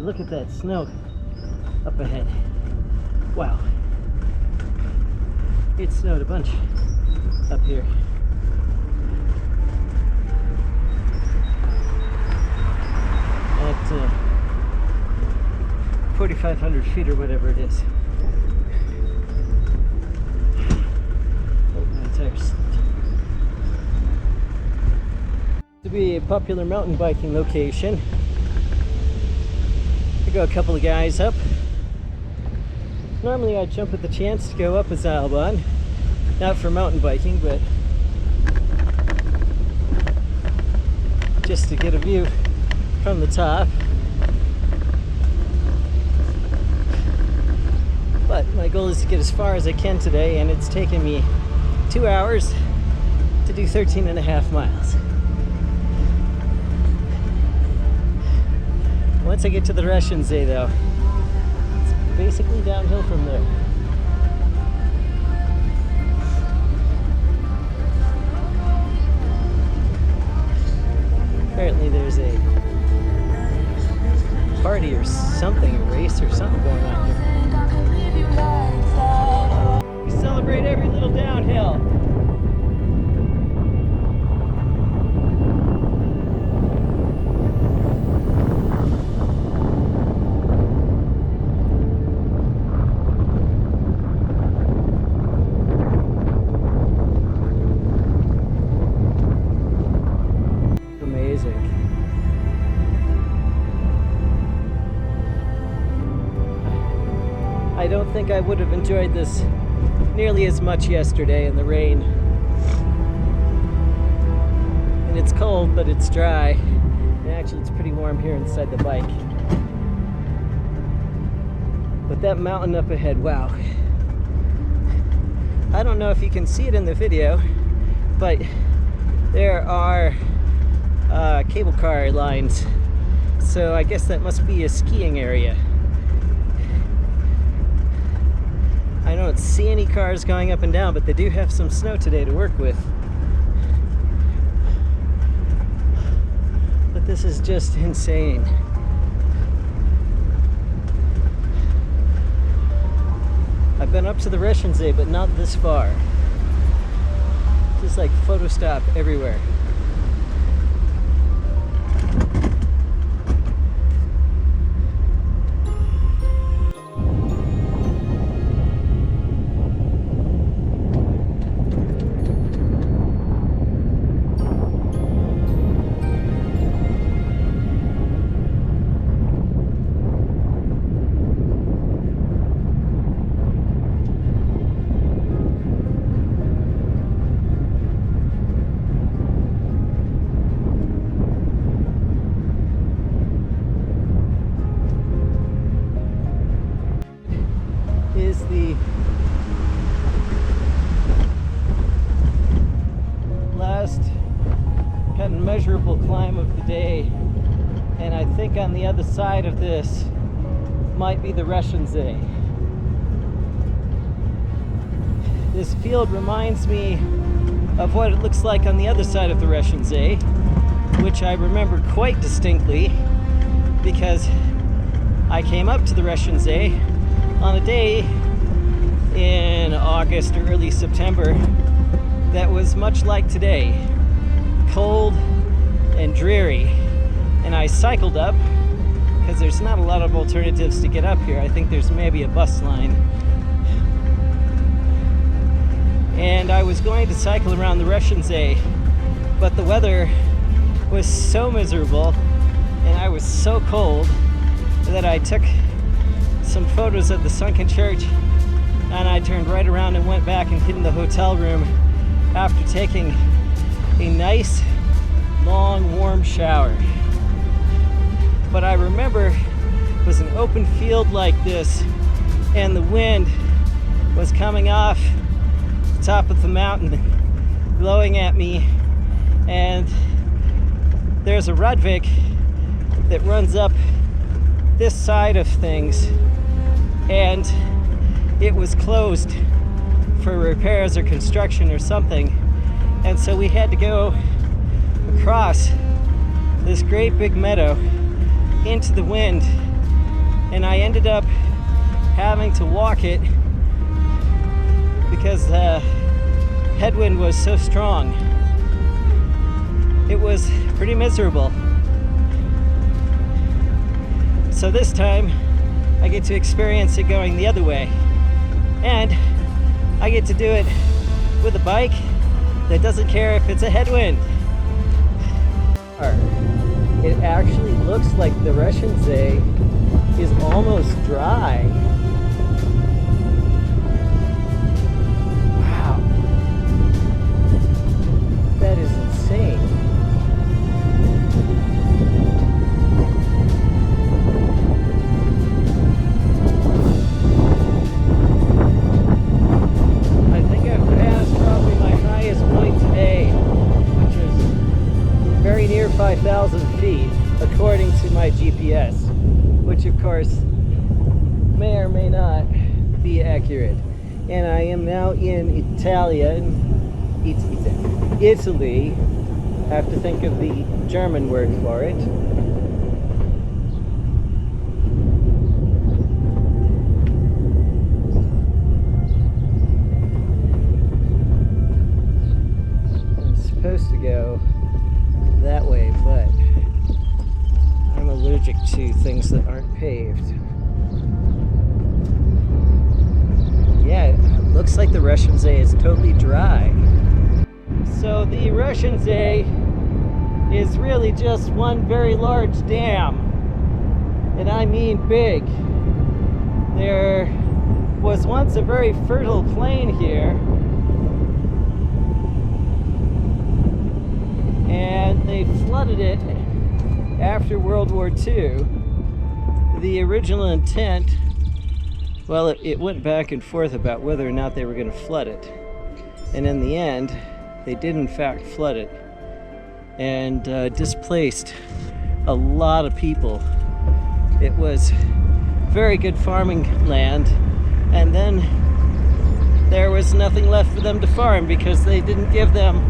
but look at that snow up ahead. Wow. It snowed a bunch up here. At 4,500 feet or whatever it is. Oh, my tires slipped. To be a popular mountain biking location. I go a couple of guys up. Normally I'd jump at the chance to go up a Seilbahn. Not for mountain biking, but just to get a view from the top. But my goal is to get as far as I can today, and it's taken me 2 hours to do 13.5 miles. Once I get to the Reschen Pass, though, it's basically downhill from there. Apparently there's a party or something, a race or something going on here. We celebrate every little downhill. I don't think I would have enjoyed this nearly as much yesterday in the rain. And it's cold, but it's dry. And actually it's pretty warm here inside the bike. But that mountain up ahead, wow. I don't know if you can see it in the video, but there are cable car lines. So I guess that must be a skiing area. I don't see any cars going up and down, but they do have some snow today to work with. But this is just insane. I've been up to the Reschen Pass, but not this far. Just like photo stop everywhere. Is the last kind of measurable climb of the day, and I think on the other side of this might be the Reschen Pass. This field reminds me of what it looks like on the other side of the Reschen Pass, which I remember quite distinctly because I came up to the Reschen Pass on a day in August or early September that was much like today, cold and dreary, and I cycled up because there's not a lot of alternatives to get up here. I think there's maybe a bus line, and I was going to cycle around the Reschen Pass, but the weather was so miserable and I was so cold that I took some photos of the sunken church, and I turned right around and went back and hid in the hotel room after taking a nice, long, warm shower. But I remember it was an open field like this, and the wind was coming off the top of the mountain, blowing at me, and there's a Radweg that runs up this side of things, and it was closed for repairs or construction or something, and so we had to go across this great big meadow into the wind and I ended up having to walk it because the headwind was so strong. It was pretty miserable. So this time I get to experience it going the other way, and I get to do it with a bike that doesn't care if it's a headwind. It actually looks like the Reschen is almost dry. Wow, that is insane. I think I've passed probably my highest point today, which is very near 5,000 feet, according to my GPS, which of course may or may not be accurate. And I am now in Italy. I have to think of the German word for it. I'm supposed to go that way, but I'm allergic to things that aren't paved. Yeah, it looks like the Reschen is totally dry. So the Reschen is really just one very large dam, and I mean big. There was once a very fertile plain here, and they flooded it after World War II. The original intent, well, it went back and forth about whether or not they were going to flood it. And in the end, they did in fact flood it and displaced a lot of people. It was very good farming land, and then there was nothing left for them to farm because they didn't give them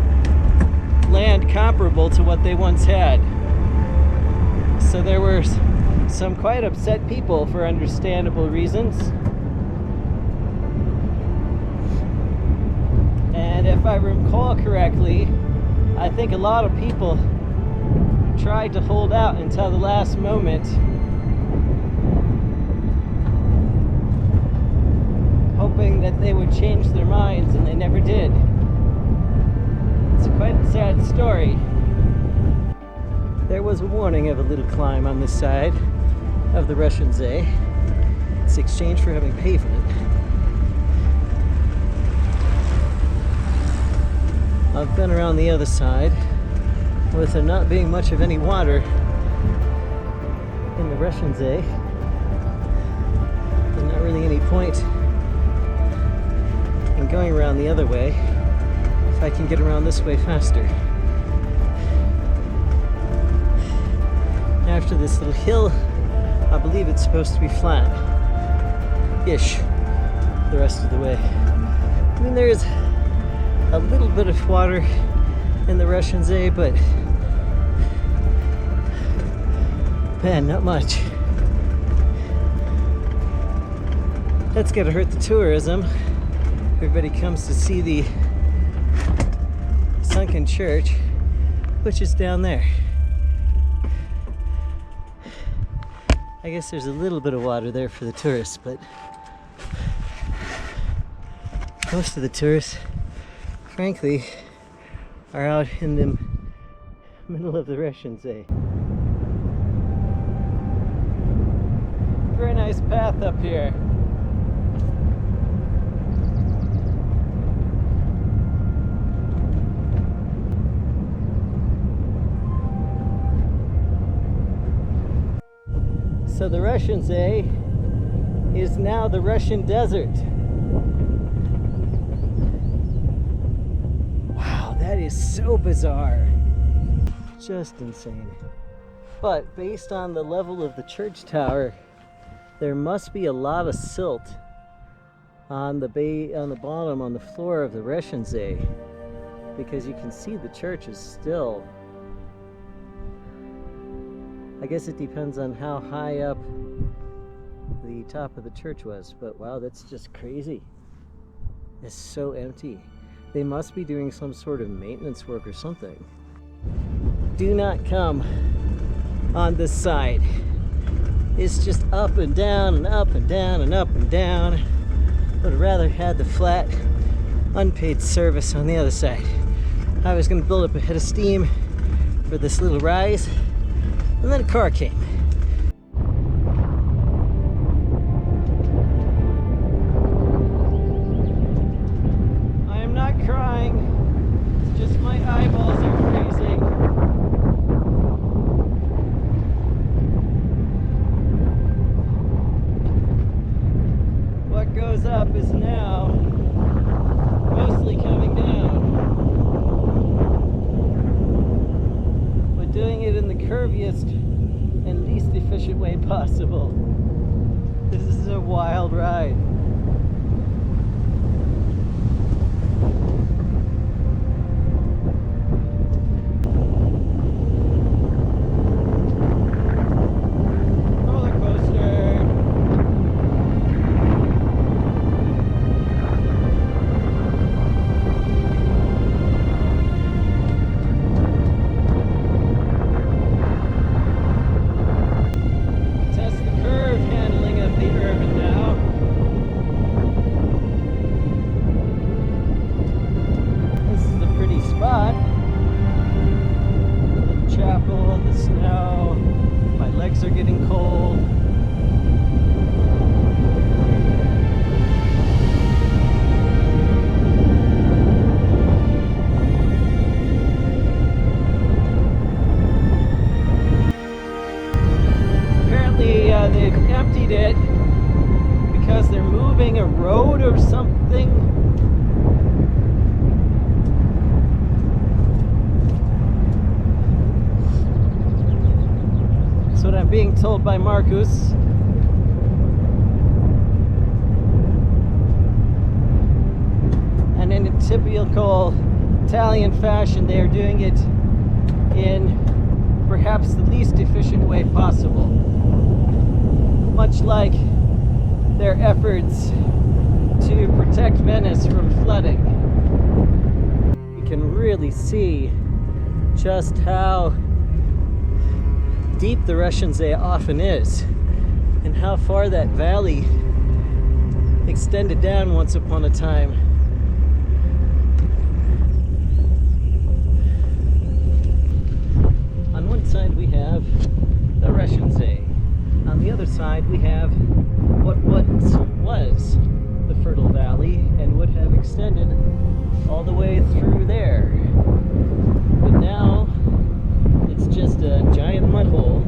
land comparable to what they once had. So there were some quite upset people for understandable reasons. And if I recall correctly, I think a lot of people tried to hold out until the last moment, hoping that they would change their minds, and they never did. It's quite a sad story. There was a warning of a little climb on this side of the Reschen. It's exchanged for having pavement. I've been around the other side with there not being much of any water in the Reschen. There's not really any point in going around the other way if I can get around this way faster. After this little hill, I believe it's supposed to be flat-ish the rest of the way. I mean, there's a little bit of water in the Reschen, but man, not much. That's gotta hurt the tourism. Everybody comes to see the sunken church, which is down there. I guess there's a little bit of water there for the tourists, but most of the tourists, frankly, are out in the middle of the Reschen. Very nice path up here. So the Reschen is now the Reschen Desert. Wow, that is so bizarre. Just insane. But based on the level of the church tower, there must be a lot of silt on the bottom, on the floor of the Reschen, because you can see the church is still, I guess it depends on how high up the top of the church was, but wow, that's just crazy. It's so empty. They must be doing some sort of maintenance work or something. Do not come on this side. It's just up and down and up and down and up and down. Would have rather had the flat, unpaid service on the other side. I was going to build up a head of steam for this little rise, and then a car came. I am not crying, it's just my eyeballs are freezing. What goes up is now mostly coming down. But doing it in the curviest and least efficient way possible. This is a wild ride. Are getting cold. Apparently they've emptied it because they're moving a road or something. That's what I'm being told by Marcus. And in a typical Italian fashion, they are doing it in perhaps the least efficient way possible. Much like their efforts to protect Venice from flooding. You can really see just how deep the Reschen Pass often is, and how far that valley extended down once upon a time. On one side we have the Reschen Pass. On the other side we have what once was the fertile valley and would have extended all the way through there. But now it's just a giant mud hole,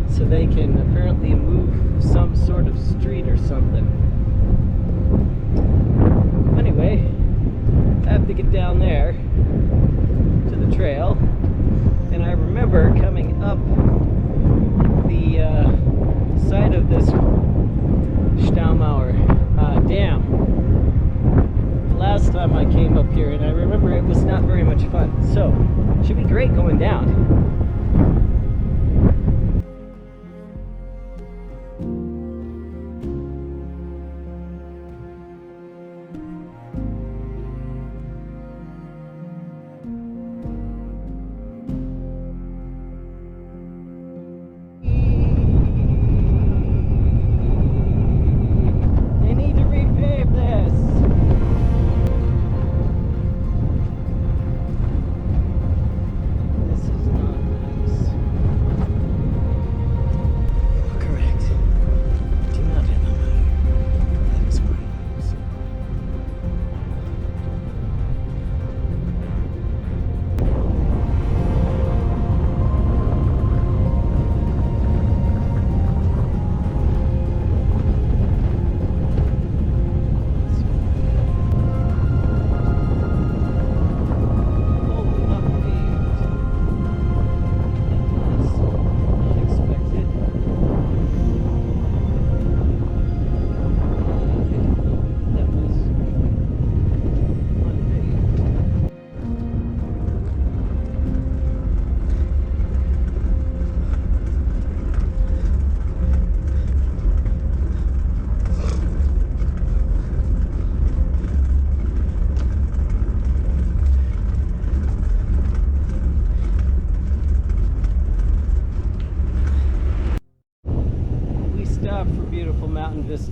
so they can apparently move some sort of street or something. Anyway, I have to get down there to the trail, and I remember coming up the side of this Staumauer dam last time I came up here, and I remember it was not very much fun. So, should be great going down. This is not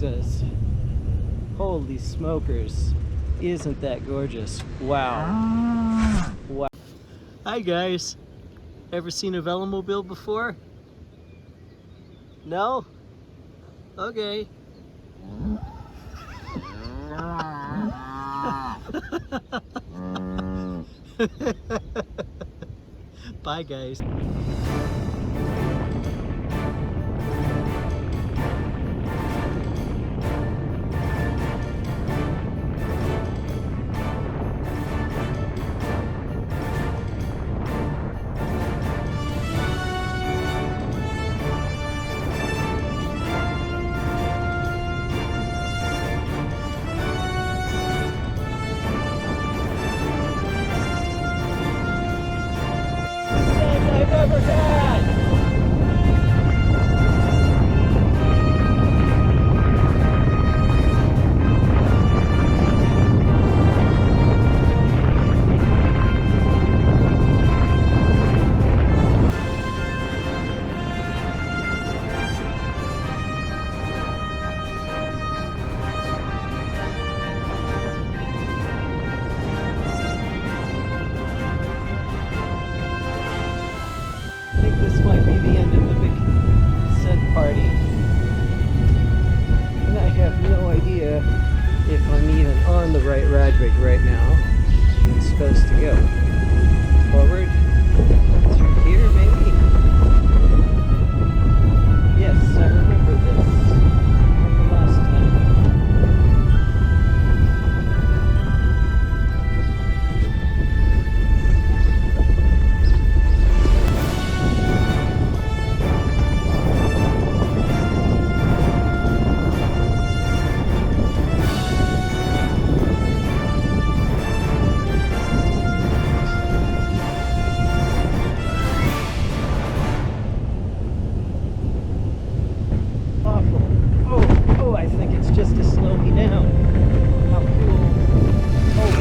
vistas. Holy smokers. Isn't that gorgeous? Wow. Wow. Hi guys. Ever seen a Velomobile before? No? Okay. Bye guys. I've ever had. I think this might be the end of the big set party. And I have no idea if I'm even on the right Radweg right now. I'm supposed to go forward through here, maybe? Yes, I remember this from the last time. I think it's just to slow me down. How cool. Oh,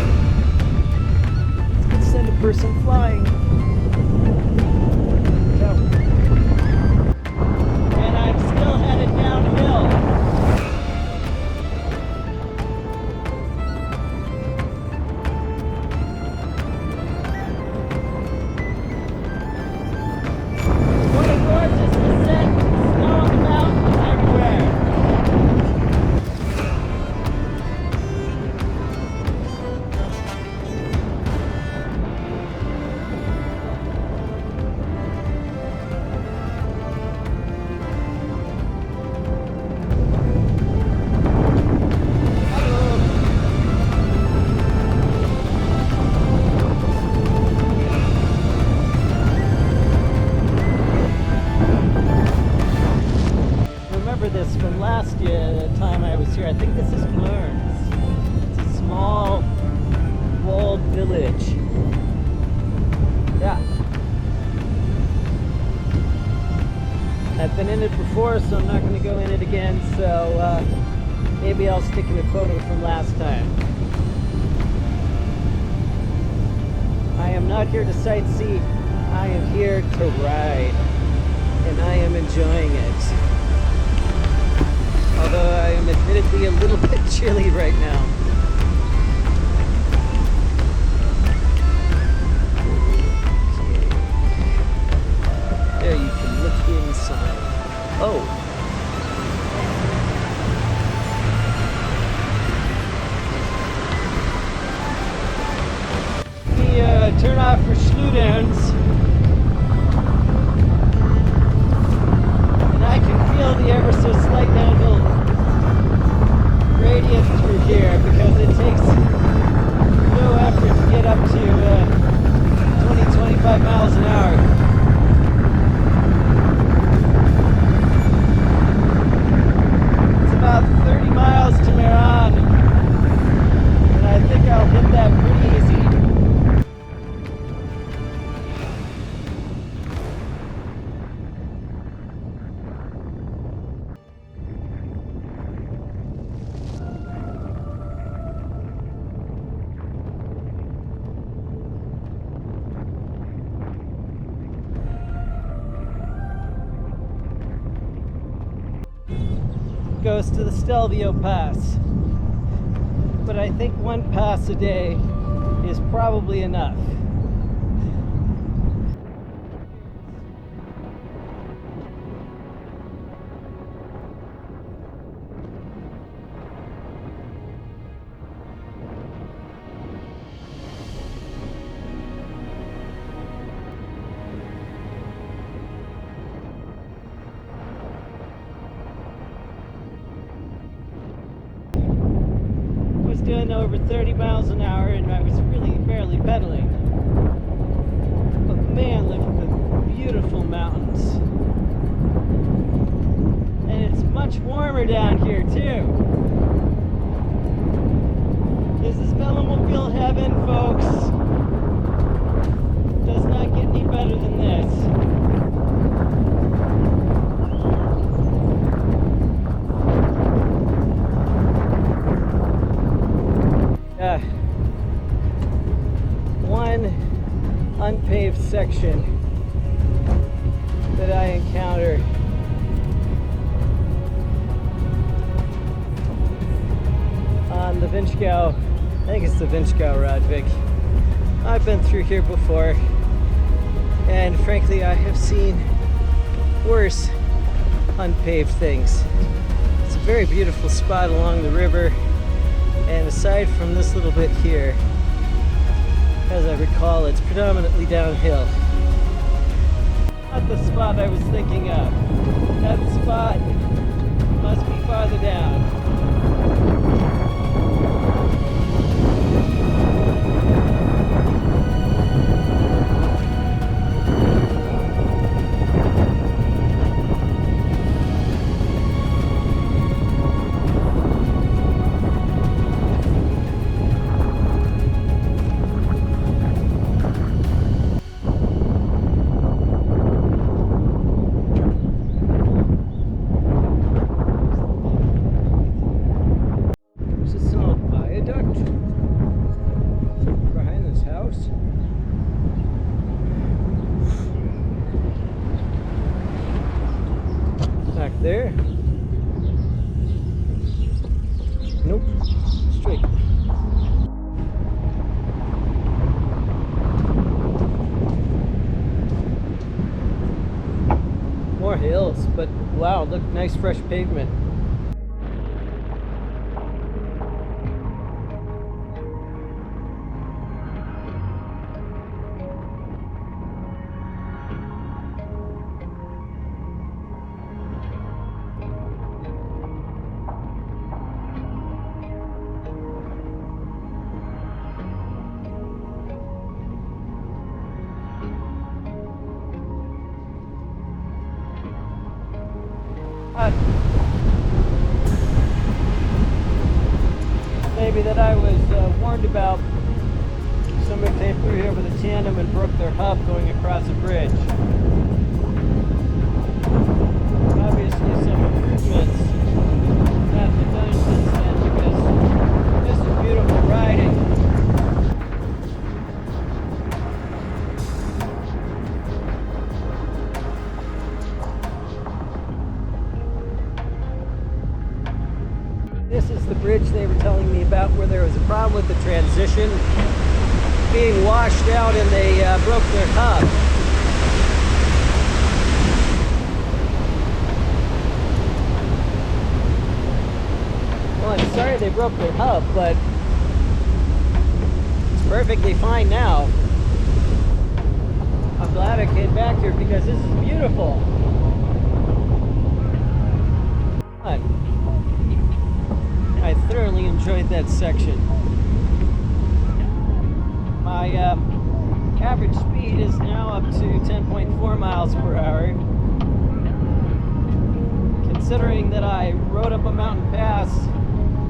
let's send a person flying. Go. And I'm still headed downhill. What a gorgeous descent. Snow on the mountains everywhere. This from last year, the time I was here. I think this is Florence. It's a small walled village. Yeah. I've been in it before, so I'm not going to go in it again, so maybe I'll stick in a photo from last time. I am not here to sightsee. I am here to ride, and I am enjoying it. Although I am admittedly a little bit chilly right now. There you can look inside. Oh! We turn off for slowdowns. And I can feel the ever so slight downhill gradient through here because it takes no effort to get up to 20-25 miles an hour. It's about 30 miles to Meran, and I think I'll hit that pretty easy. to the Stelvio Pass. But I think one pass a day is probably enough. Doing over 30 miles an hour and I was really barely pedaling. But man, look at the beautiful mountains. And it's much warmer down here too. This is Velomobile heaven, folks. Does not get any better than this. One unpaved section that I encountered on the Vinschgau, I think it's the Vinschgau Radweg. I've been through here before, and frankly I have seen worse unpaved things. It's a very beautiful spot along the river. And aside from this little bit here, as I recall, it's predominantly downhill. Not the spot I was thinking of. That spot must be farther down. There. Nope. Straight. More hills, but wow, look, nice fresh pavement. Maybe that I was warned about. Somebody came through here with a tandem and broke their hub going across a bridge. Obviously some improvements have been done since then because this is beautiful riding. This is the bridge they were telling me about where there was a problem with the transition being washed out and they broke their hub. Well, I'm sorry they broke their hub, but it's perfectly fine now. I'm glad I came back here because this is beautiful. I thoroughly enjoyed that section. My average speed is now up to 10.4 miles per hour. Considering that I rode up a mountain pass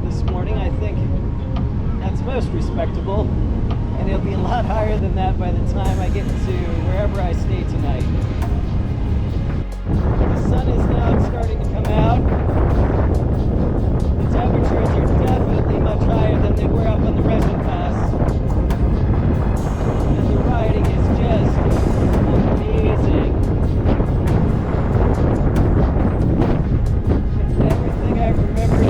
this morning, I think that's most respectable. And it'll be a lot higher than that by the time I get to wherever I stay tonight. The sun is now starting to come out. The temperatures are definitely much higher than they were up on the Reschen Pass. And the riding is just amazing. It's everything I remember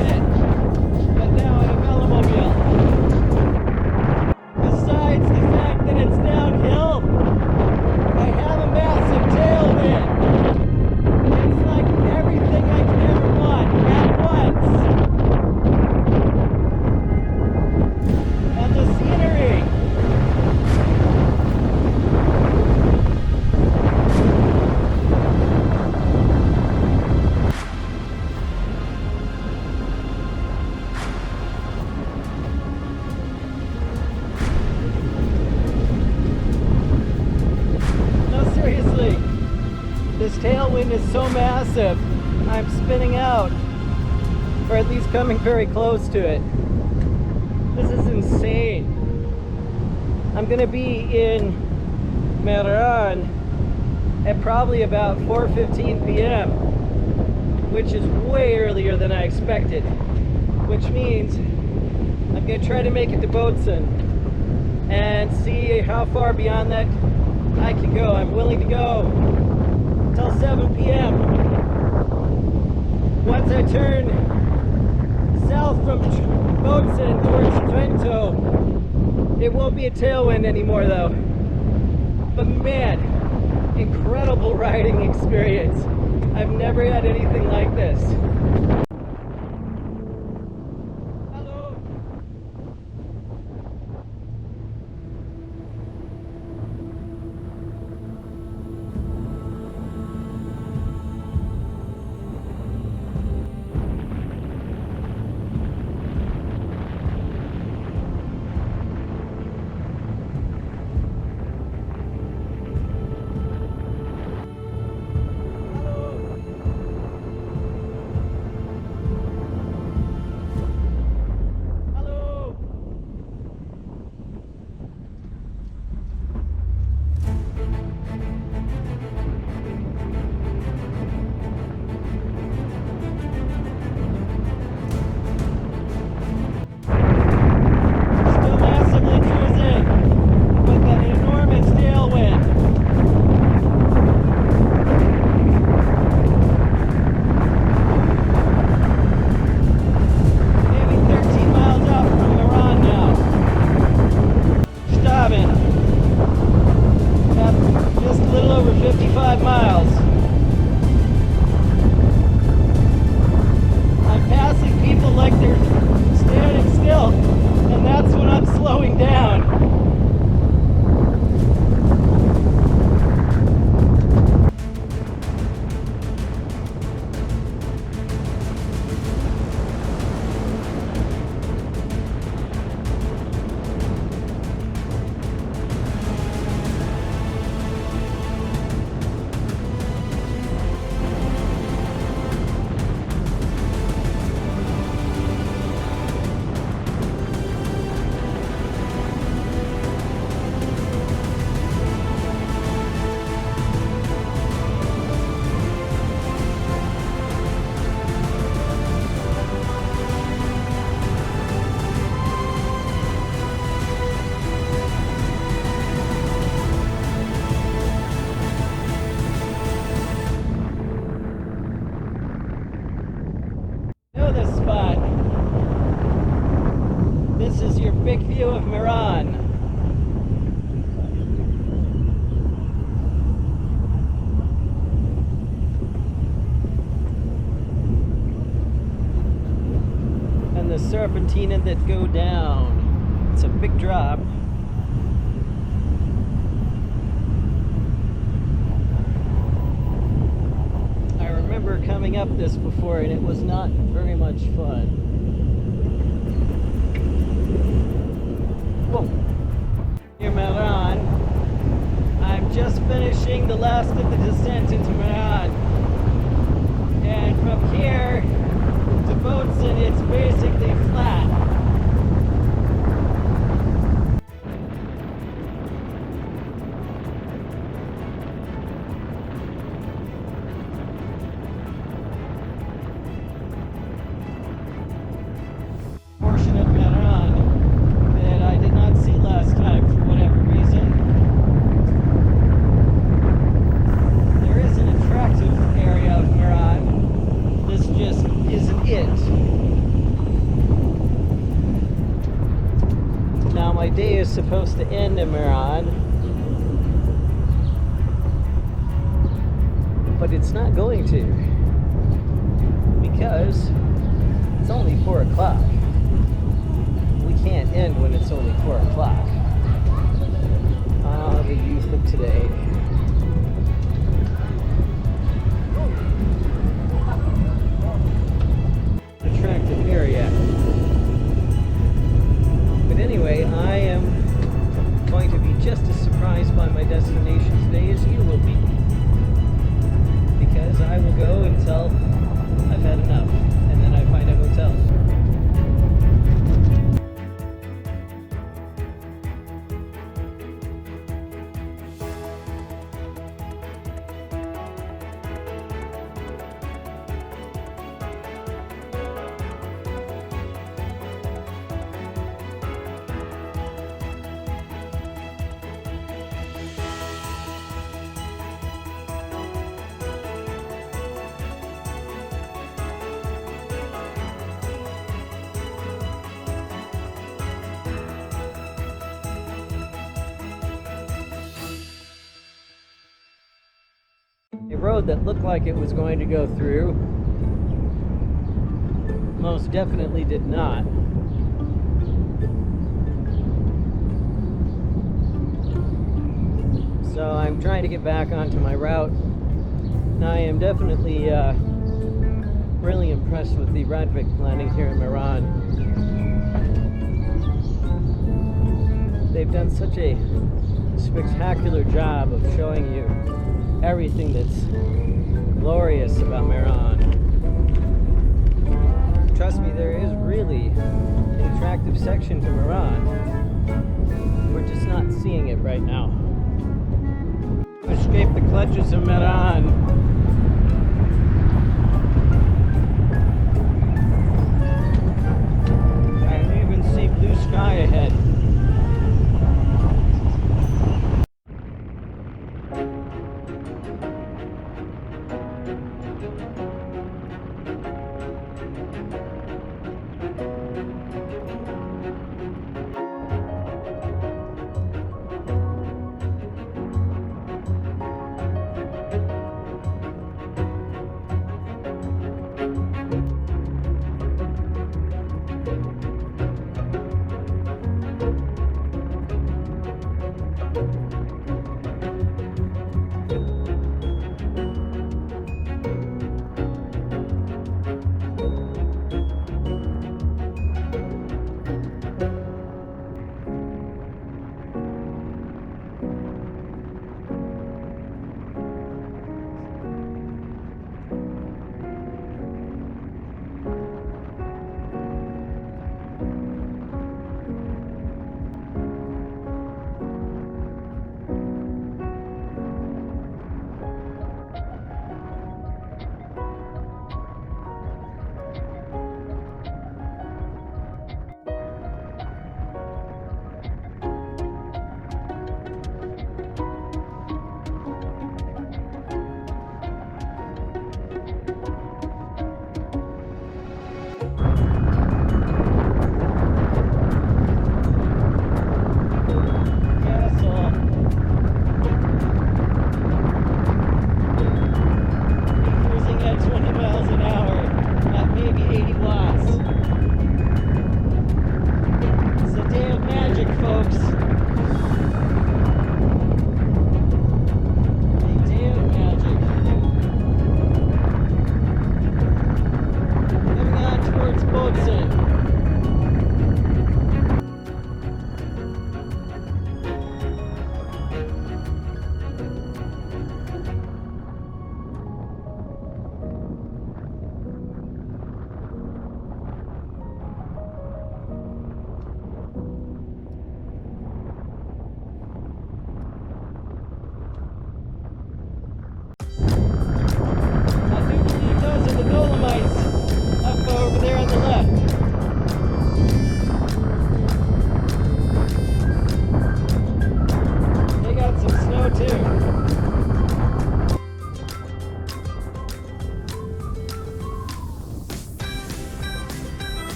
ocean is so massive, I'm spinning out, or at least coming very close to it. This is insane. I'm gonna be in Meran at probably about 4:15 p.m., which is way earlier than I expected, which means I'm gonna try to make it to Bozen and see how far beyond that I can go. I'm willing to go till 7 p.m. Once I turn south from Bozen towards Trento, it won't be a tailwind anymore though. But man, incredible riding experience. I've never had anything like this. This is your big view of Meran. And the serpentina that go down. It's a big drop. I remember coming up this before and it was not very much fun. Whoa. Near Meran. I'm just finishing the last of the descent into Meran. And from here to Bozen, it's basically flat. Portion of Meran that I did not see last time for whatever reason. There is an attractive area of Meran. This just isn't it. Now my day is supposed to end in Meran, but it's not going to, because it's only 4 o'clock. We can't end when it's only 4 o'clock. Ah, the youth of today. Attractive area. But anyway, I am going to be just as surprised by my destination today as you will be. Because because I will go until I've had enough, and then I find a hotel. A road that looked like it was going to go through most definitely did not. So I'm trying to get back onto my route. Now I am definitely really impressed with the Radweg planning here in Meran. They've done such a spectacular job of showing you everything that's glorious about Meran. Trust me, there is really an attractive section to Meran. We're just not seeing it right now. Escape the clutches of Meran. I can even see blue sky ahead.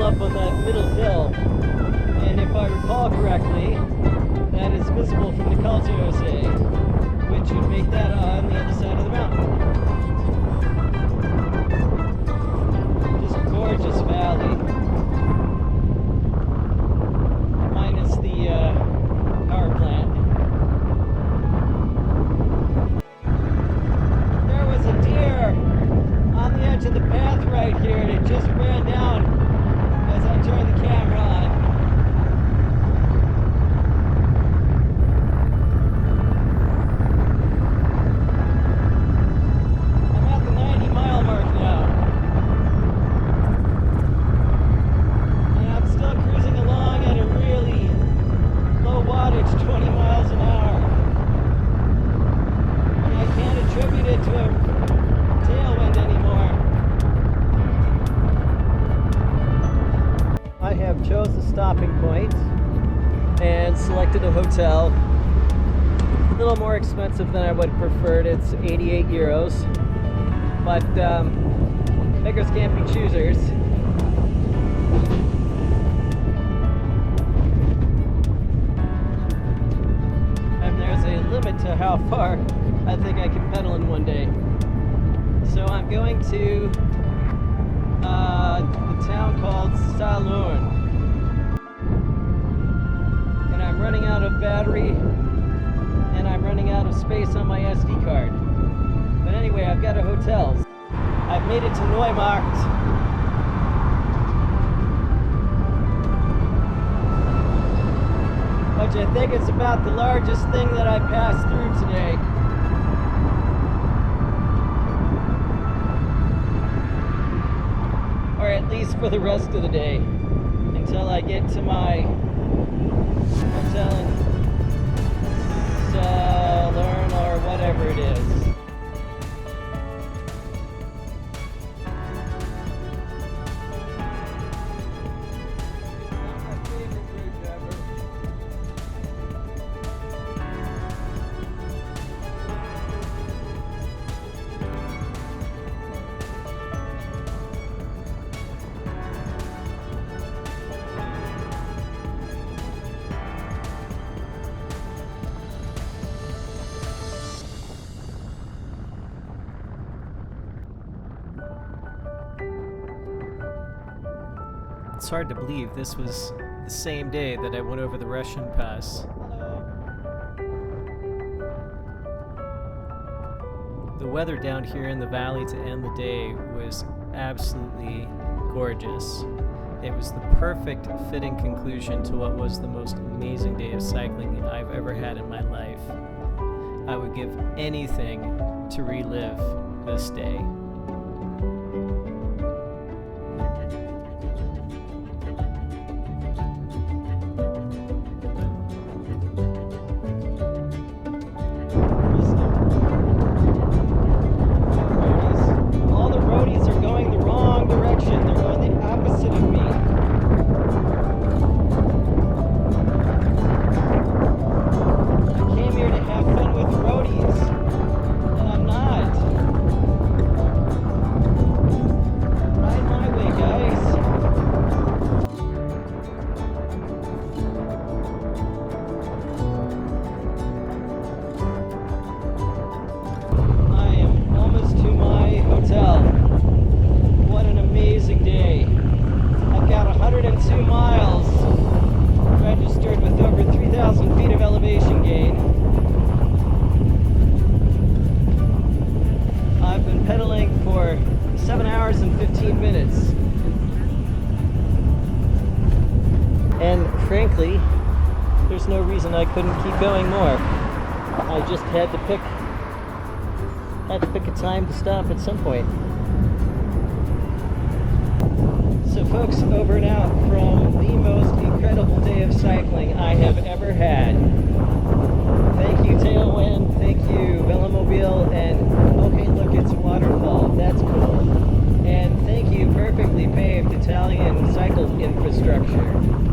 up on that middle hill. And if I recall correctly, that is visible from the Col Jose, which would make that on the other side of the mountain. Just a gorgeous valley. Minus the power plant. There was a deer on the edge of the path right here, and it just ran down as I turned the camera on. I'm at the 90-mile mark now, and I'm still cruising along at a really low wattage, 20 miles an hour. And I can't attribute it to a tailwind anymore. I have chose a stopping point and selected a hotel. A little more expensive than I would have preferred. It's 88 euros, but beggars can't be choosers. And there's a limit to how far I think I can pedal in one day. So I'm going to the town called Salurn. And I'm running out of battery, and I'm running out of space on my SD card. But anyway, I've got a hotel. I've made it to Neumarkt. Which I think is about the largest thing that I passed through today. Or at least for the rest of the day, until I get to my hotel in Salurn or whatever it is. Not my favorite road driver. It's hard to believe this was the same day that I went over the Reschen Pass. The weather down here in the valley to end the day was absolutely gorgeous. It was the perfect fitting conclusion to what was the most amazing day of cycling I've ever had in my life. I would give anything to relive this day. What an amazing day. I've got 102 miles registered with over 3,000 feet of elevation gain. I've been pedaling for 7 hours and 15 minutes. And frankly, there's no reason I couldn't keep going more. I just had to pick a time to stop at some point. So folks, over and out from the most incredible day of cycling I have ever had. Thank you Tailwind, thank you Velomobile, and okay look, it's a waterfall, that's cool. And thank you perfectly paved Italian cycle infrastructure.